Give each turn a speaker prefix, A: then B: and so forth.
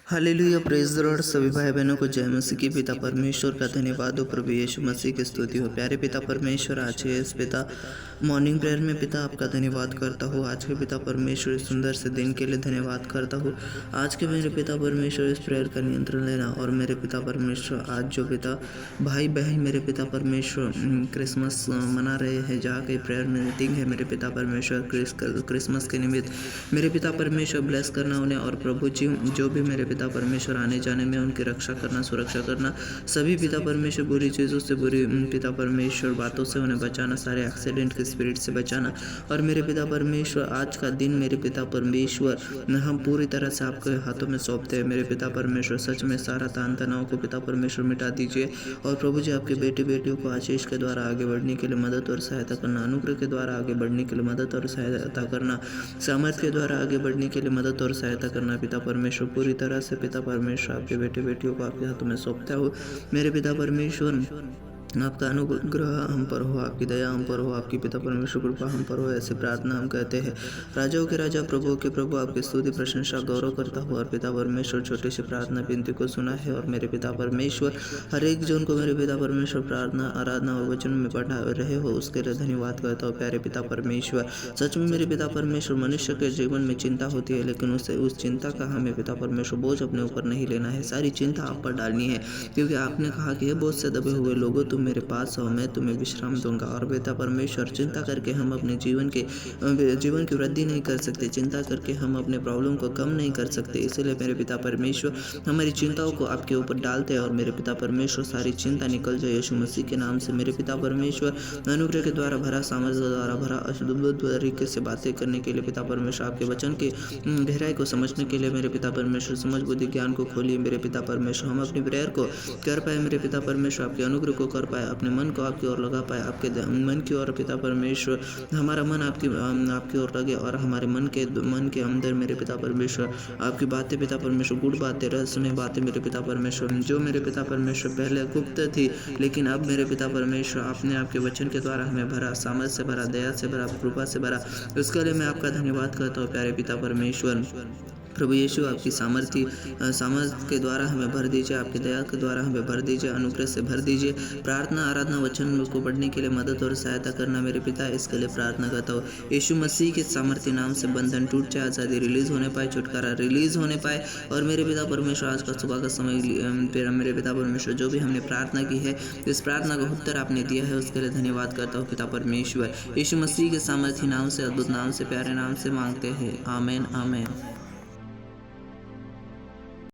A: Hallelujah, praise the Lord. सभी भाई बहनों को जय मसीह की। पिता परमेश्वर का धन्यवाद हो, प्रभु यीशु मसीह की स्तुति हो। प्यारे पिता परमेश्वर, आज के इस पिता मॉर्निंग प्रेयर में पिता आपका धन्यवाद करता हूँ। आज के पिता परमेश्वर इस सुंदर से दिन के लिए धन्यवाद करता हूँ। आज के मेरे पिता परमेश्वर इस प्रेयर का नियंत्रण लेना। और मेरे पिता परमेश्वर, आज जो पिता भाई बहन मेरे पिता परमेश्वर क्रिसमस मना रहे हैं, जहाँ के प्रेयर मीटिंग है मेरे पिता परमेश्वर क्रिसमस के निमित्त, मेरे पिता परमेश्वर ब्लेस करना उन्हें। और प्रभु जी जो भी मेरे पिता परमेश्वर आने जाने में उनकी रक्षा करना, सुरक्षा करना। सभी पिता परमेश्वर बुरी चीज़ों से, बुरी पिता परमेश्वर बातों से उन्हें बचाना, सारे एक्सीडेंट के स्पिरिट से बचाना। और मेरे पिता परमेश्वर, आज का दिन मेरे पिता परमेश्वर हम पूरी तरह से आपके हाथों में सौंपते हैं। मेरे पिता परमेश्वर, सच में सारा तान तनाव को पिता परमेश्वर मिटा दीजिए। और प्रभु जी आपके बेटे बेटियों को आशीष के द्वारा आगे बढ़ने के लिए मदद और सहायता करना, अनुग्रह के द्वारा आगे बढ़ने के लिए मदद और सहायता करना, सामर्थ्य के द्वारा आगे बढ़ने के लिए मदद और सहायता करना। पिता परमेश्वर, पूरी तरह से पिता परमेश्वर आपके बेटे बेटियों को आपके हाथों में सौंपता हूँ। मेरे पिता परमेश्वर, आपका अनुग्रह हम पर हो, आपकी दया हम पर हो, आपकी पिता परमेश्वर कृपा हम पर हो, ऐसे प्रार्थना हम कहते हैं। राजाओं के राजा, प्रभुओं के प्रभु, आपकी स्तुति प्रशंसा गौरव करता हूँ। और पिता परमेश्वर, छोटी सी प्रार्थना विनती को सुना है। और मेरे पिता परमेश्वर, हर एक जन को मेरे पिता परमेश्वर प्रार्थना, आराधना और वचन में पढ़ा रहे हो, उसके लिए धन्यवाद करता हूँ। प्यारे पिता परमेश्वर, सच में मेरे पिता परमेश्वर, मनुष्य के जीवन में चिंता होती है, लेकिन उस चिंता का हमें पिता परमेश्वर बोझ अपने ऊपर नहीं लेना है। सारी चिंता आप पर डालनी है, क्योंकि आपने कहा कि बोझ से दबे हुए लोगों, तुम मेरे पास हो, मैं तुम्हें विश्राम दूंगा। और पिता परमेश्वर, चिंता करके हम अपने जीवन की वृद्धि नहीं कर सकते, चिंता करके हम अपने प्रॉब्लम को कम नहीं कर सकते। इसलिए मेरे पिता परमेश्वर, हमारी चिंताओं को आपके ऊपर डालते हैं। और मेरे पिता परमेश्वर, सारी चिंता निकल जाए यीशु मसीह के नाम से। मेरे पिता परमेश्वर, अनुग्रह के द्वारा भरा, सामर्थ्य द्वारा भरा, अद्भुत तरीके से बातें करने के लिए पिता परमेश्वर, आपके वचन के गहराई को समझने के लिए मेरे पिता परमेश्वर, समझ बुद्धि ज्ञान को खोलिए मेरे पिता परमेश्वर। हम अपनी प्रेयर को कर पाए मेरे पिता परमेश्वर, आपके अनुग्रह को कर पाए, अपने मन को आपकी ओर लगा पाए, आपके मन की ओर पिता परमेश्वर, हमारा मन आपकी ओर लगे। और हमारे मन के अंदर मेरे पिता परमेश्वर, आपकी बातें पिता परमेश्वर, गुड़ बातें, रहस्यमय बातें मेरे पिता परमेश्वर, जो मेरे पिता परमेश्वर पहले गुप्त थी, लेकिन अब मेरे पिता परमेश्वर आपने आपके वचन के द्वारा हमें भरा, सामर्थ से भरा, दया से भरा, कृपा से भरा। उसके लिए मैं आपका धन्यवाद करता हूँ। प्यारे पिता परमेश्वर, प्रभु यीशु, आपकी सामर्थ्य के द्वारा हमें भर दीजिए, आपकी दया के द्वारा हमें भर दीजिए, अनुग्रह से भर दीजिए। प्रार्थना, आराधना, वचन को पढ़ने के लिए मदद और सहायता करना मेरे पिता, इसके लिए प्रार्थना करता हूँ। यीशु मसीह के सामर्थ्य नाम से बंधन टूट जाए, आज़ादी रिलीज होने पाए, छुटकारा रिलीज होने पाए। और मेरे पिता परमेश्वर, आज का सुबह का समय मेरे पिता परमेश्वर, जो भी हमने प्रार्थना की है, इस प्रार्थना का उत्तर आपने दिया है, उसके लिए धन्यवाद करता हूँ। पिता परमेश्वर, यीशु मसीह के सामर्थ्य नाम से, अद्भुत नाम से, प्यारे नाम से मांगते हैं। आमीन, आमीन।